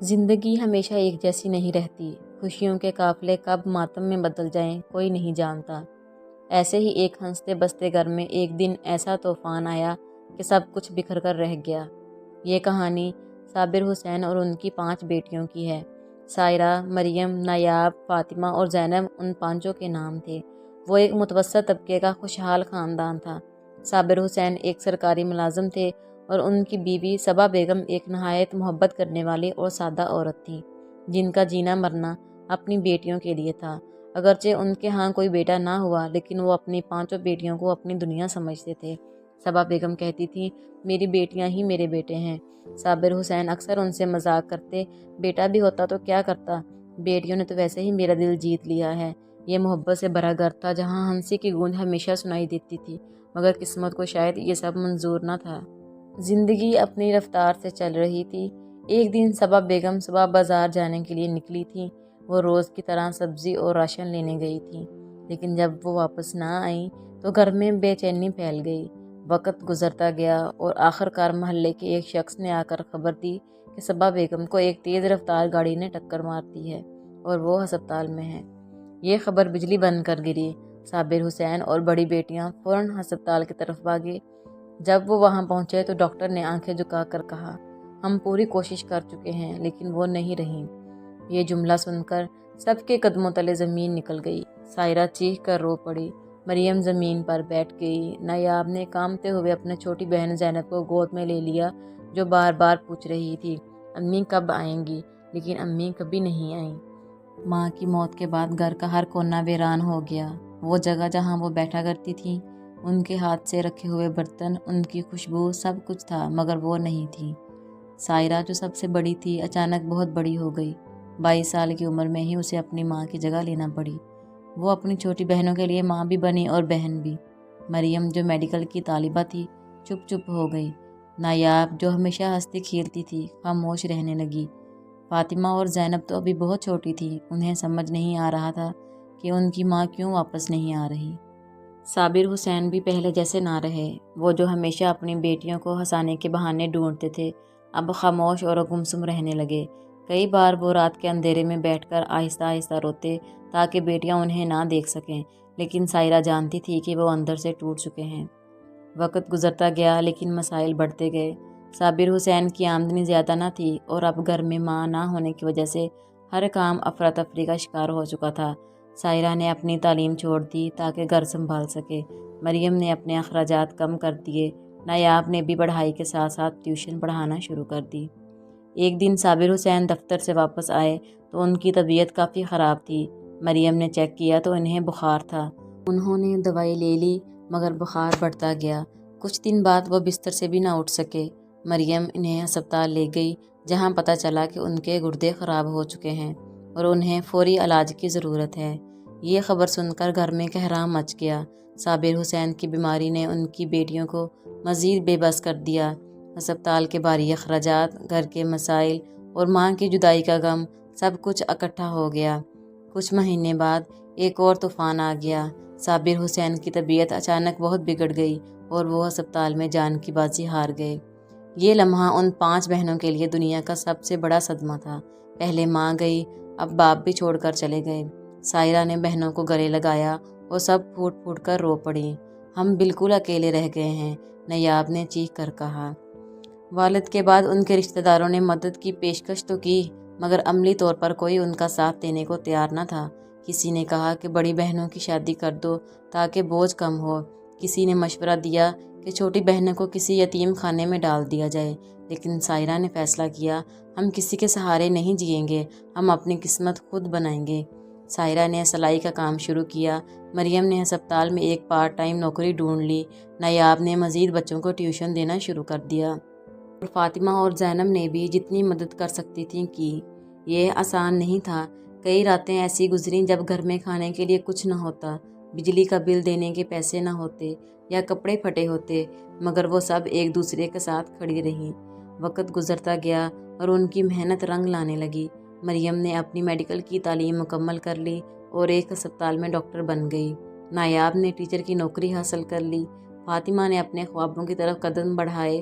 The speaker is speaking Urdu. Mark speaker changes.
Speaker 1: زندگی ہمیشہ ایک جیسی نہیں رہتی، خوشیوں کے قافلے کب ماتم میں بدل جائیں کوئی نہیں جانتا۔ ایسے ہی ایک ہنستے بستے گھر میں ایک دن ایسا طوفان آیا کہ سب کچھ بکھر کر رہ گیا۔ یہ کہانی صابر حسین اور ان کی 5 بیٹیوں کی ہے۔ سائرہ، مریم، نایاب، فاطمہ اور زینب ان 5 کے نام تھے۔ وہ ایک متوسط طبقے کا خوشحال خاندان تھا۔ صابر حسین ایک سرکاری ملازم تھے اور ان کی بیوی صبا بیگم ایک نہایت محبت کرنے والی اور سادہ عورت تھی، جن کا جینا مرنا اپنی بیٹیوں کے لیے تھا۔ اگرچہ ان کے ہاں کوئی بیٹا نہ ہوا، لیکن وہ اپنی 5 بیٹیوں کو اپنی دنیا سمجھتے تھے۔ صبا بیگم کہتی تھی، میری بیٹیاں ہی میرے بیٹے ہیں۔ صابر حسین اکثر ان سے مذاق کرتے، بیٹا بھی ہوتا تو کیا کرتا، بیٹیوں نے تو ویسے ہی میرا دل جیت لیا ہے۔ یہ محبت سے بھرا گھر تھا جہاں ہنسی کی گونج ہمیشہ سنائی دیتی تھی، مگر قسمت کو شاید یہ سب منظور نہ تھا۔ زندگی اپنی رفتار سے چل رہی تھی۔ ایک دن صبا بیگم صبح بازار جانے کے لیے نکلی تھیں۔ وہ روز کی طرح سبزی اور راشن لینے گئی تھیں، لیکن جب وہ واپس نہ آئیں تو گھر میں بے چینی پھیل گئی۔ وقت گزرتا گیا اور آخرکار محلے کے ایک شخص نے آ کر خبر دی کہ صبا بیگم کو ایک تیز رفتار گاڑی نے ٹکر مار دی ہے اور وہ ہسپتال میں ہیں۔ یہ خبر بجلی بن کر گری۔ صابر حسین اور بڑی بیٹیاں فوراً ہسپتال کی طرف بھاگے۔ جب وہ وہاں پہنچے تو ڈاکٹر نے آنکھیں جھکا کر کہا، ہم پوری کوشش کر چکے ہیں لیکن وہ نہیں رہیں۔ یہ جملہ سن کر سب کے قدموں تلے زمین نکل گئی۔ سائرہ چیخ کر رو پڑی، مریم زمین پر بیٹھ گئی۔ نایاب نے کانپتے ہوئے اپنی چھوٹی بہن زینب کو گود میں لے لیا، جو بار بار پوچھ رہی تھی، امی کب آئیں گی؟ لیکن امی کبھی نہیں آئیں۔ ماں کی موت کے بعد گھر کا ہر کونا ویران ہو گیا۔ وہ جگہ جہاں وہ بیٹھا کرتی تھی، ان کے ہاتھ سے رکھے ہوئے برتن، ان کی خوشبو، سب کچھ تھا مگر وہ نہیں تھی۔ سائرہ جو سب سے بڑی تھی اچانک بہت بڑی ہو گئی۔ 22 سال کی عمر میں ہی اسے اپنی ماں کی جگہ لینا پڑی۔ وہ اپنی چھوٹی بہنوں کے لیے ماں بھی بنی اور بہن بھی۔ مریم جو میڈیکل کی طالبہ تھی چپ چپ ہو گئی۔ نایاب جو ہمیشہ ہنستی کھیلتی تھی خاموش رہنے لگی۔ فاطمہ اور زینب تو ابھی بہت چھوٹی تھی، انہیں سمجھ نہیں آ رہا تھا کہ ان کی ماں کیوں واپس نہیں آ رہی۔ صابر حسین بھی پہلے جیسے نہ رہے۔ وہ جو ہمیشہ اپنی بیٹیوں کو ہنسانے کے بہانے ڈھونڈتے تھے، اب خاموش اور گمسم رہنے لگے۔ کئی بار وہ رات کے اندھیرے میں بیٹھ کر آہستہ آہستہ روتے تاکہ بیٹیاں انہیں نہ دیکھ سکیں، لیکن سائرہ جانتی تھی کہ وہ اندر سے ٹوٹ چکے ہیں۔ وقت گزرتا گیا لیکن مسائل بڑھتے گئے۔ صابر حسین کی آمدنی زیادہ نہ تھی اور اب گھر میں ماں نہ ہونے کی وجہ سے ہر کام افراتفری کا شکار ہو چکا تھا۔ سائرہ نے اپنی تعلیم چھوڑ دی تاکہ گھر سنبھال سکے۔ مریم نے اپنے اخراجات کم کر دیے۔ نایاب نے بھی پڑھائی کے ساتھ ساتھ ٹیوشن پڑھانا شروع کر دی۔ ایک دن صابر حسین دفتر سے واپس آئے تو ان کی طبیعت کافی خراب تھی۔ مریم نے چیک کیا تو انہیں بخار تھا۔ انہوں نے دوائی لے لی مگر بخار بڑھتا گیا۔ کچھ دن بعد وہ بستر سے بھی نہ اٹھ سکے۔ مریم انہیں ہسپتال لے گئی جہاں پتہ چلا کہ ان کے گردے خراب ہو چکے ہیں اور انہیں فوری علاج کی ضرورت ہے۔ یہ خبر سن کر گھر میں قہرام مچ گیا۔ صابر حسین کی بیماری نے ان کی بیٹیوں کو مزید بے بس کر دیا۔ ہسپتال کے بھاری اخراجات، گھر کے مسائل اور ماں کی جدائی کا غم، سب کچھ اکٹھا ہو گیا۔ کچھ مہینے بعد ایک اور طوفان آ گیا۔ صابر حسین کی طبیعت اچانک بہت بگڑ گئی اور وہ ہسپتال میں جان کی بازی ہار گئے۔ یہ لمحہ ان 5 بہنوں کے لیے دنیا کا سب سے بڑا صدمہ تھا۔ پہلے ماں گئی، اب باپ بھی چھوڑ کر چلے گئے۔ سائرہ نے بہنوں کو گلے لگایا اور سب پھوٹ پھوٹ کر رو پڑی۔ ہم بالکل اکیلے رہ گئے ہیں، نایاب نے چیخ کر کہا۔ والد کے بعد ان کے رشتہ داروں نے مدد کی پیشکش تو کی مگر عملی طور پر کوئی ان کا ساتھ دینے کو تیار نہ تھا۔ کسی نے کہا کہ بڑی بہنوں کی شادی کر دو تاکہ بوجھ کم ہو۔ کسی نے مشورہ دیا کہ چھوٹی بہنوں کو کسی یتیم خانے میں ڈال دیا جائے، لیکن سائرہ نے فیصلہ کیا، ہم کسی کے سہارے نہیں جئیں گے، ہم اپنی قسمت خود بنائیں گے۔ سائرہ نے سلائی کا کام شروع کیا۔ مریم نے ہسپتال میں ایک پارٹ ٹائم نوکری ڈھونڈ لی۔ نایاب نے مزید بچوں کو ٹیوشن دینا شروع کر دیا اور فاطمہ اور زینب نے بھی جتنی مدد کر سکتی تھیں کی۔ یہ آسان نہیں تھا۔ کئی راتیں ایسی گزریں جب گھر میں کھانے کے لیے کچھ نہ ہوتا، بجلی کا بل دینے کے پیسے نہ ہوتے یا کپڑے پھٹے ہوتے، مگر وہ سب ایک دوسرے کے ساتھ کھڑی رہیں۔ وقت گزرتا گیا اور ان کی محنت رنگ لانے لگی۔ مریم نے اپنی میڈیکل کی تعلیم مکمل کر لی اور ایک ہسپتال میں ڈاکٹر بن گئی۔ نایاب نے ٹیچر کی نوکری حاصل کر لی۔ فاطمہ نے اپنے خوابوں کی طرف قدم بڑھائے